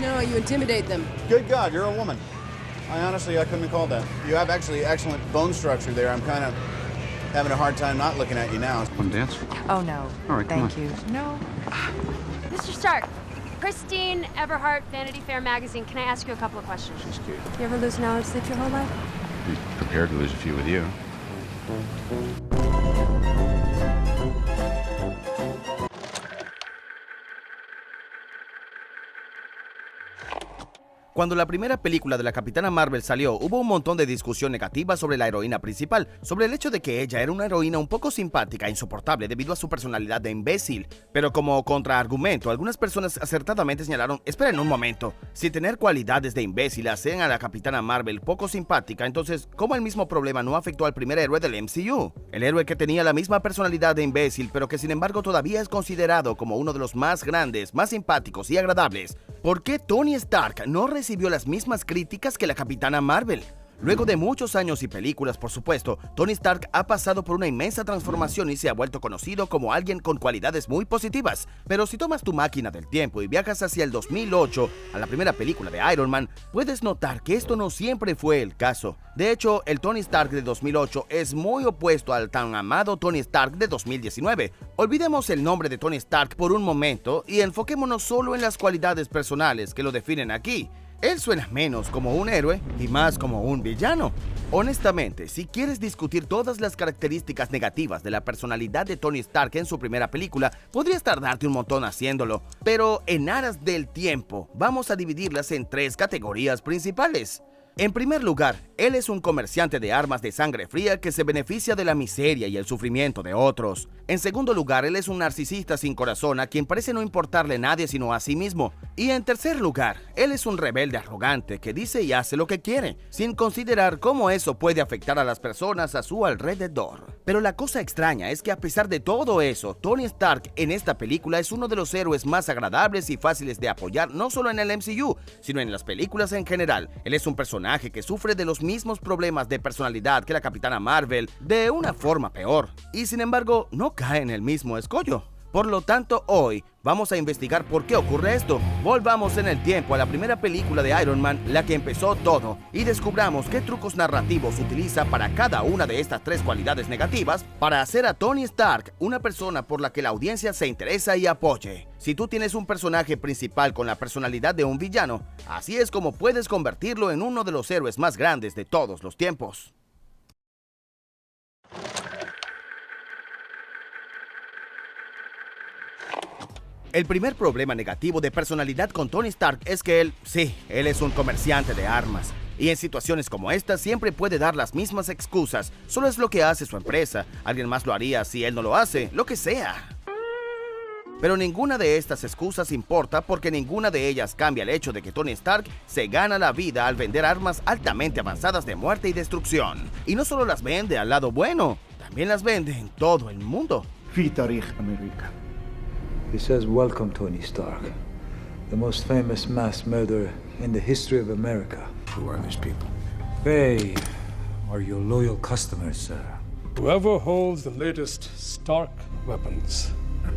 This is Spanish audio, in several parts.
No, you intimidate them. Good God, you're a woman. I couldn't have called that. You have actually excellent bone structure there. I'm kind of having a hard time not looking at you now. Want to dance? Oh, no. All right, Thank come you. No. Mr. Stark, Christine Everhart, Vanity Fair magazine. Can I ask you a couple of questions? She's cute. You ever lose knowledge sleep your whole life? Be prepared to lose a few with you. Cuando la primera película de la Capitana Marvel salió, hubo un montón de discusión negativa sobre la heroína principal, sobre el hecho de que ella era una heroína un poco simpática e insoportable debido a su personalidad de imbécil. Pero como contraargumento, algunas personas acertadamente señalaron, esperen un momento, si tener cualidades de imbécil hacen a la Capitana Marvel poco simpática, entonces, ¿cómo el mismo problema no afectó al primer héroe del MCU? El héroe que tenía la misma personalidad de imbécil, pero que sin embargo todavía es considerado como uno de los más grandes, más simpáticos y agradables. ¿Por qué Tony Stark no recibió las mismas críticas que la Capitana Marvel? Luego de muchos años y películas, por supuesto, Tony Stark ha pasado por una inmensa transformación y se ha vuelto conocido como alguien con cualidades muy positivas. Pero si tomas tu máquina del tiempo y viajas hacia el 2008, a la primera película de Iron Man, puedes notar que esto no siempre fue el caso. De hecho, el Tony Stark de 2008 es muy opuesto al tan amado Tony Stark de 2019. Olvidemos el nombre de Tony Stark por un momento y enfoquémonos solo en las cualidades personales que lo definen aquí. Él suena menos como un héroe y más como un villano. Honestamente, si quieres discutir todas las características negativas de la personalidad de Tony Stark en su primera película, podrías tardarte un montón haciéndolo. Pero en aras del tiempo, vamos a dividirlas en tres categorías principales. En primer lugar, él es un comerciante de armas de sangre fría que se beneficia de la miseria y el sufrimiento de otros. En segundo lugar, él es un narcisista sin corazón a quien parece no importarle a nadie sino a sí mismo. Y en tercer lugar, él es un rebelde arrogante que dice y hace lo que quiere, sin considerar cómo eso puede afectar a las personas a su alrededor. Pero la cosa extraña es que a pesar de todo eso, Tony Stark en esta película es uno de los héroes más agradables y fáciles de apoyar no solo en el MCU, sino en las películas en general. Él es un personaje que sufre de los mismos problemas de personalidad que la Capitana Marvel, de una forma peor, y sin embargo no cae en el mismo escollo. Por lo tanto, hoy vamos a investigar por qué ocurre esto. Volvamos en el tiempo a la primera película de Iron Man, la que empezó todo, y descubramos qué trucos narrativos utiliza para cada una de estas tres cualidades negativas para hacer a Tony Stark una persona por la que la audiencia se interesa y apoye. Si tú tienes un personaje principal con la personalidad de un villano, así es como puedes convertirlo en uno de los héroes más grandes de todos los tiempos. El primer problema negativo de personalidad con Tony Stark es que él es un comerciante de armas. Y en situaciones como esta siempre puede dar las mismas excusas. Solo es lo que hace su empresa. Alguien más lo haría si él no lo hace, lo que sea. Pero ninguna de estas excusas importa porque ninguna de ellas cambia el hecho de que Tony Stark se gana la vida al vender armas altamente avanzadas de muerte y destrucción. Y no solo las vende al lado bueno, también las vende en todo el mundo. في تاريخ أمريكا. He says, "Welcome, Tony Stark, the most famous mass murderer in the history of America." Who are these people? They are your loyal customers, sir. Whoever holds the latest Stark weapons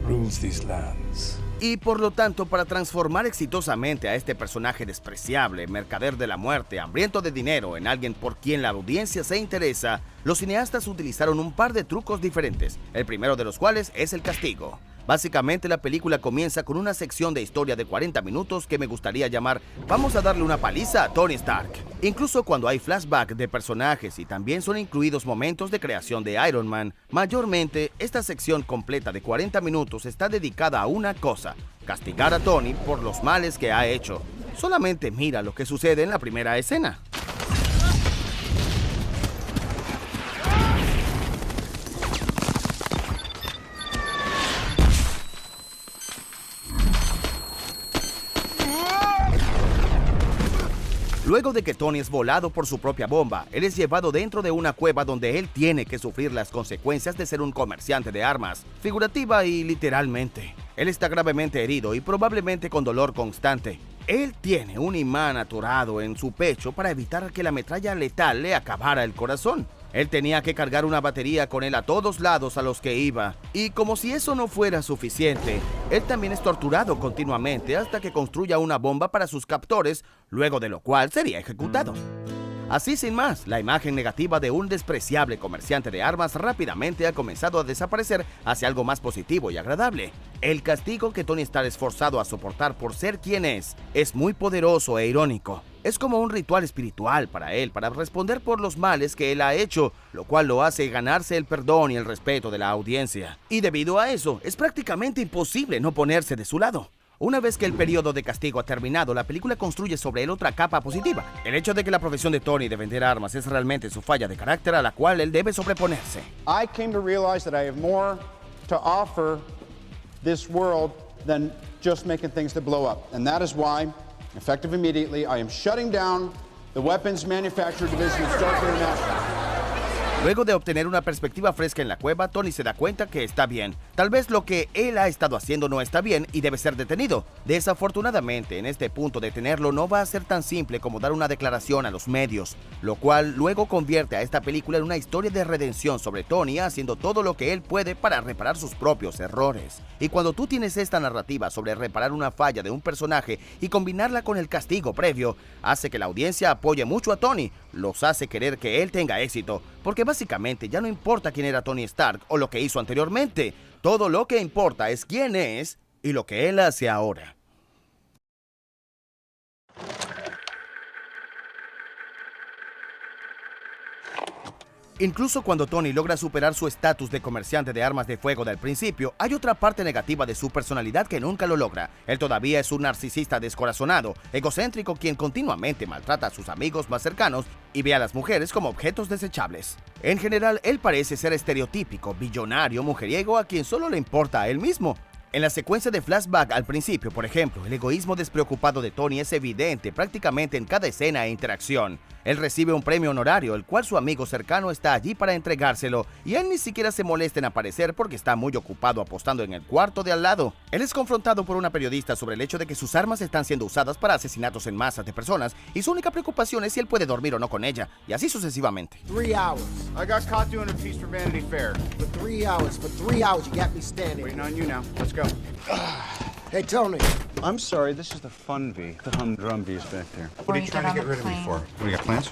rules these lands. Y por lo tanto, para transformar exitosamente a este personaje despreciable, mercader de la muerte, hambriento de dinero, en alguien por quien la audiencia se interesa, los cineastas utilizaron un par de trucos diferentes, el primero de los cuales es el castigo. Básicamente la película comienza con una sección de historia de 40 minutos que me gustaría llamar "Vamos a darle una paliza a Tony Stark". Incluso cuando hay flashback de personajes y también son incluidos momentos de creación de Iron Man, mayormente esta sección completa de 40 minutos está dedicada a una cosa: castigar a Tony por los males que ha hecho. Solamente mira lo que sucede en la primera escena. Luego de que Tony es volado por su propia bomba, él es llevado dentro de una cueva donde él tiene que sufrir las consecuencias de ser un comerciante de armas, figurativa y literalmente. Él está gravemente herido y probablemente con dolor constante. Él tiene un imán atorado en su pecho para evitar que la metralla letal le acabara el corazón. Él tenía que cargar una batería con él a todos lados a los que iba. Y como si eso no fuera suficiente, él también es torturado continuamente hasta que construya una bomba para sus captores, luego de lo cual sería ejecutado. Así sin más, la imagen negativa de un despreciable comerciante de armas rápidamente ha comenzado a desaparecer hacia algo más positivo y agradable. El castigo que Tony Stark es forzado a soportar por ser quien es muy poderoso e irónico. Es como un ritual espiritual para él, para responder por los males que él ha hecho, lo cual lo hace ganarse el perdón y el respeto de la audiencia. Y debido a eso, es prácticamente imposible no ponerse de su lado. Una vez que el periodo de castigo ha terminado, la película construye sobre él otra capa positiva. El hecho de que la profesión de Tony de vender armas es realmente su falla de carácter a la cual él debe sobreponerse. I came to realize that I have more to offer this world than just making things that blow up. And that is why, effective immediately, I am shutting down the weapons manufacturer division of Stark International. Luego de obtener una perspectiva fresca en la cueva, Tony se da cuenta que está bien. Tal vez lo que él ha estado haciendo no está bien y debe ser detenido. Desafortunadamente, en este punto detenerlo no va a ser tan simple como dar una declaración a los medios, lo cual luego convierte a esta película en una historia de redención sobre Tony haciendo todo lo que él puede para reparar sus propios errores. Y cuando tú tienes esta narrativa sobre reparar una falla de un personaje y combinarla con el castigo previo, hace que la audiencia apoye mucho a Tony, los hace querer que él tenga éxito, porque básicamente ya no importa quién era Tony Stark o lo que hizo anteriormente, todo lo que importa es quién es y lo que él hace ahora. Incluso cuando Tony logra superar su estatus de comerciante de armas de fuego del principio, hay otra parte negativa de su personalidad que nunca lo logra. Él todavía es un narcisista descorazonado, egocéntrico quien continuamente maltrata a sus amigos más cercanos y ve a las mujeres como objetos desechables. En general, él parece ser estereotípico, billonario, mujeriego a quien solo le importa a él mismo. En la secuencia de flashback al principio, por ejemplo, el egoísmo despreocupado de Tony es evidente prácticamente en cada escena e interacción. Él recibe un premio honorario, el cual su amigo cercano está allí para entregárselo, y él ni siquiera se molesta en aparecer porque está muy ocupado apostando en el cuarto de al lado. Él es confrontado por una periodista sobre el hecho de que sus armas están siendo usadas para asesinatos en masa de personas, y su única preocupación es si él puede dormir o no con ella, y así sucesivamente. 3 hours. I got caught doing a piece for Vanity Fair. For 3 hours. For 3 hours, you got me standing. Waiting on you now. Let's go. Hey, Tony. I'm sorry, this is the fun V. The humdrum V is back there. What are you trying to get rid of me for? What, do you got plans?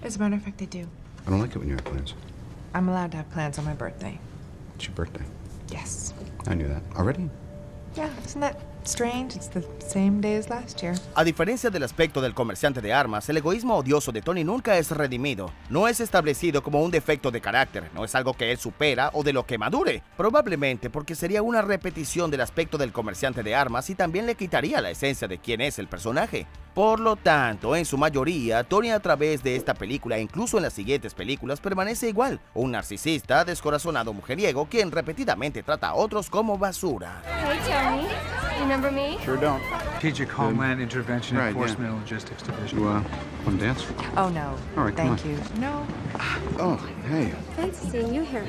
As a matter of fact, I do. I don't like it when you have plans. I'm allowed to have plans on my birthday. It's your birthday. Yes. I knew that. Already? Yeah, isn't that strange? It's the same day as last year. A diferencia del aspecto del comerciante de armas, el egoísmo odioso de Tony nunca es redimido. No es establecido como un defecto de carácter, no es algo que él supera o de lo que madure. Probablemente porque sería una repetición del aspecto del comerciante de armas y también le quitaría la esencia de quién es el personaje. Por lo tanto, en su mayoría, Tony a través de esta película e incluso en las siguientes películas permanece igual. Un narcisista, descorazonado mujeriego quien repetidamente trata a otros como basura. Hey, Tony. Remember me? Sure don't. Strategic Homeland Intervention Right, Enforcement and Logistics Division. You, want to dance? Oh, no. All right, come Thank on. you. No. Oh, hey. Fancy seeing you here.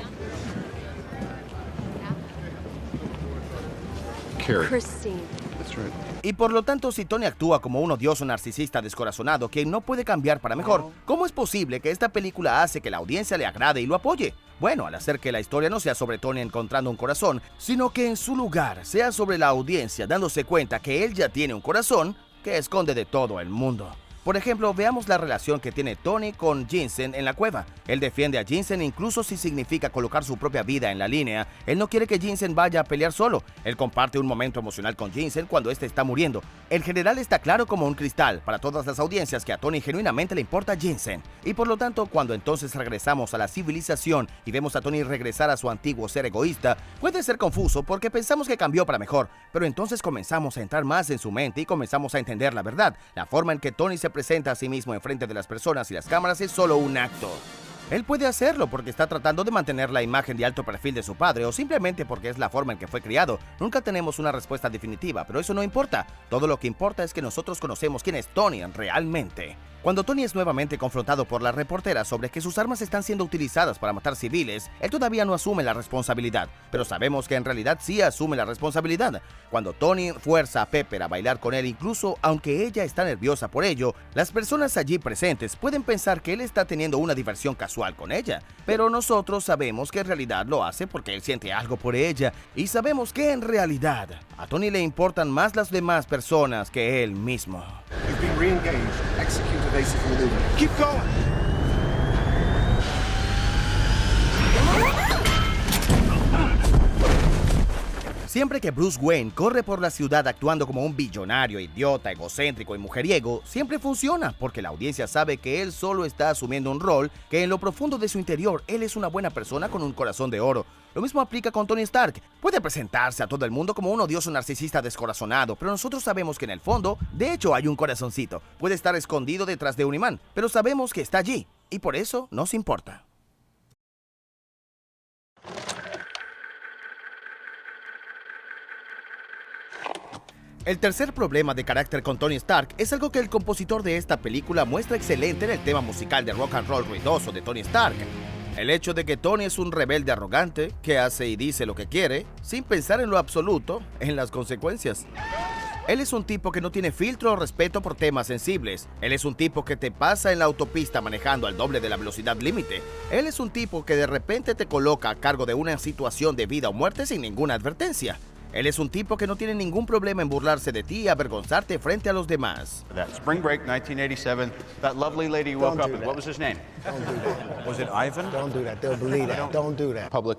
Carrie. Christine. That's right. Y por lo tanto, si Tony actúa como un odioso narcisista descorazonado que no puede cambiar para mejor, ¿cómo es posible que esta película hace que la audiencia le agrade y lo apoye? Bueno, al hacer que la historia no sea sobre Tony encontrando un corazón, sino que en su lugar sea sobre la audiencia dándose cuenta que él ya tiene un corazón que esconde de todo el mundo. Por ejemplo, veamos la relación que tiene Tony con Jensen en la cueva. Él defiende a Jensen incluso si significa colocar su propia vida en la línea. Él no quiere que Jensen vaya a pelear solo. Él comparte un momento emocional con Jensen cuando éste está muriendo. El general está claro como un cristal para todas las audiencias que a Tony genuinamente le importa Jensen. Y por lo tanto, cuando entonces regresamos a la civilización y vemos a Tony regresar a su antiguo ser egoísta, puede ser confuso porque pensamos que cambió para mejor, pero entonces comenzamos a entrar más en su mente y comenzamos a entender la verdad. La forma en que Tony se presenta a sí mismo enfrente de las personas y las cámaras es solo un acto. Él puede hacerlo porque está tratando de mantener la imagen de alto perfil de su padre o simplemente porque es la forma en que fue criado. Nunca tenemos una respuesta definitiva, pero eso no importa. Todo lo que importa es que nosotros conocemos quién es Tony realmente. Cuando Tony es nuevamente confrontado por la reportera sobre que sus armas están siendo utilizadas para matar civiles, él todavía no asume la responsabilidad, pero sabemos que en realidad sí asume la responsabilidad. Cuando Tony fuerza a Pepper a bailar con él, incluso aunque ella está nerviosa por ello, las personas allí presentes pueden pensar que él está teniendo una diversión casual con ella, pero nosotros sabemos que en realidad lo hace porque él siente algo por ella, y sabemos que en realidad a Tony le importan más las demás personas que él mismo. You've been re-engaged. Execute evasive maneuver. Keep going! Siempre que Bruce Wayne corre por la ciudad actuando como un billonario, idiota, egocéntrico y mujeriego, siempre funciona, porque la audiencia sabe que él solo está asumiendo un rol, que en lo profundo de su interior él es una buena persona con un corazón de oro. Lo mismo aplica con Tony Stark. Puede presentarse a todo el mundo como un odioso narcisista descorazonado, pero nosotros sabemos que en el fondo, de hecho, hay un corazoncito. Puede estar escondido detrás de un imán, pero sabemos que está allí, y por eso nos importa. El tercer problema de carácter con Tony Stark es algo que el compositor de esta película muestra excelente en el tema musical de rock and roll ruidoso de Tony Stark. El hecho de que Tony es un rebelde arrogante que hace y dice lo que quiere, sin pensar en lo absoluto en las consecuencias. Él es un tipo que no tiene filtro o respeto por temas sensibles. Él es un tipo que te pasa en la autopista manejando al doble de la velocidad límite. Él es un tipo que de repente te coloca a cargo de una situación de vida o muerte sin ninguna advertencia. Él es un tipo que no tiene ningún problema en burlarse de ti y avergonzarte frente a los demás. That spring break 1987, that lovely lady you woke up with, what was his name? Don't do that. Was it Ivan? Don't do that. They'll believe that. Don't do that. Public.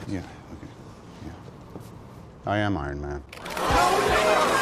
Yeah, okay. Yeah. I am Iron Man.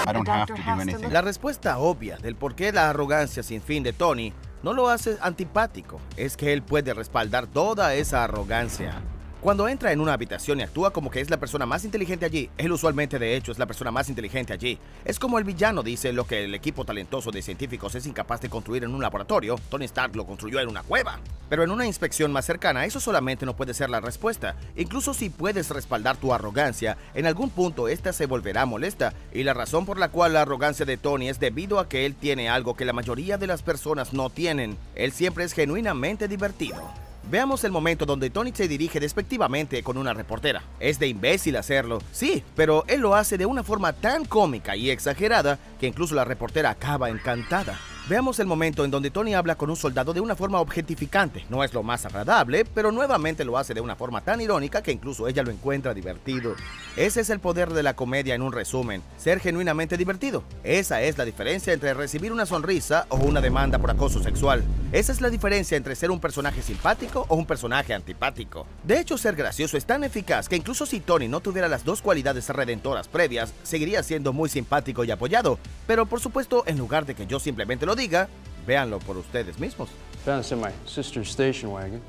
I don't have to do anything. La respuesta obvia del por qué la arrogancia sin fin de Tony no lo hace antipático es que él puede respaldar toda esa arrogancia. Cuando entra en una habitación y actúa como que es la persona más inteligente allí, él usualmente de hecho es la persona más inteligente allí. Es como el villano dice lo que el equipo talentoso de científicos es incapaz de construir en un laboratorio, Tony Stark lo construyó en una cueva. Pero en una inspección más cercana, eso solamente no puede ser la respuesta. Incluso si puedes respaldar tu arrogancia, en algún punto esta se volverá molesta, y la razón por la cual la arrogancia de Tony es debido a que él tiene algo que la mayoría de las personas no tienen. Él siempre es genuinamente divertido. Veamos el momento donde Tony se dirige despectivamente con una reportera. Es de imbécil hacerlo, sí, pero él lo hace de una forma tan cómica y exagerada que incluso la reportera acaba encantada. Veamos el momento en donde Tony habla con un soldado de una forma objetificante. No es lo más agradable, pero nuevamente lo hace de una forma tan irónica que incluso ella lo encuentra divertido. Ese es el poder de la comedia en un resumen, ser genuinamente divertido. Esa es la diferencia entre recibir una sonrisa o una demanda por acoso sexual. Esa es la diferencia entre ser un personaje simpático o un personaje antipático. De hecho, ser gracioso es tan eficaz que incluso si Tony no tuviera las dos cualidades redentoras previas, seguiría siendo muy simpático y apoyado. Pero por supuesto, en lugar de que yo simplemente lo diga, véanlo por ustedes mismos. Found this in my sister's station wagon.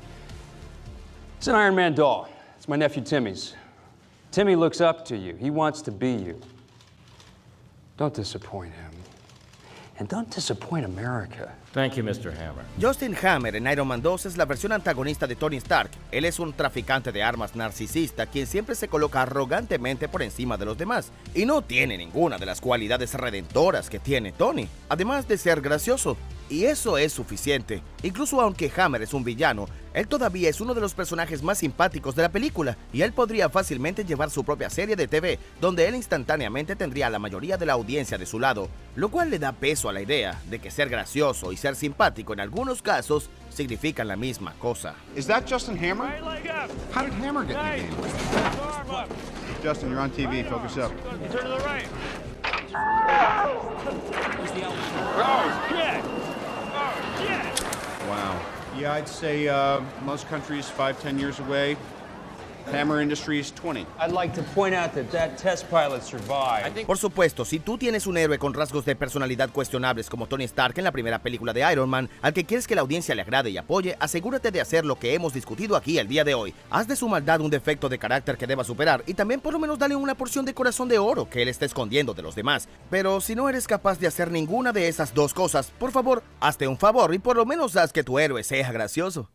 It's an Iron Man doll. It's my nephew Timmy's. Timmy looks up to you. He wants to be you. Don't disappoint him. And don't disappoint America. Thank you, Mr. Hammer. Justin Hammer en Iron Man 2 es la versión antagonista de Tony Stark. Él es un traficante de armas narcisista quien siempre se coloca arrogantemente por encima de los demás y no tiene ninguna de las cualidades redentoras que tiene Tony, además de ser gracioso. Y eso es suficiente. Incluso aunque Hammer es un villano, él todavía es uno de los personajes más simpáticos de la película y él podría fácilmente llevar su propia serie de TV, donde él instantáneamente tendría a la mayoría de la audiencia de su lado, lo cual le da peso a la idea de que ser gracioso y ser simpático en algunos casos significan la misma cosa. Is that Justin Hammer? How did Hammer get in the game? Justin, you're on TV. Focus up. Turn to the right. Wow. Yeah, I'd say most countries 5-10 years away. Hammer Industries 20. I'd like to point out that test pilot survived. Por supuesto, si tú tienes un héroe con rasgos de personalidad cuestionables como Tony Stark en la primera película de Iron Man, al que quieres que la audiencia le agrade y apoye, asegúrate de hacer lo que hemos discutido aquí el día de hoy. Haz de su maldad un defecto de carácter que deba superar y también por lo menos dale una porción de corazón de oro que él está escondiendo de los demás. Pero si no eres capaz de hacer ninguna de esas dos cosas, por favor, hazte un favor y por lo menos haz que tu héroe sea gracioso.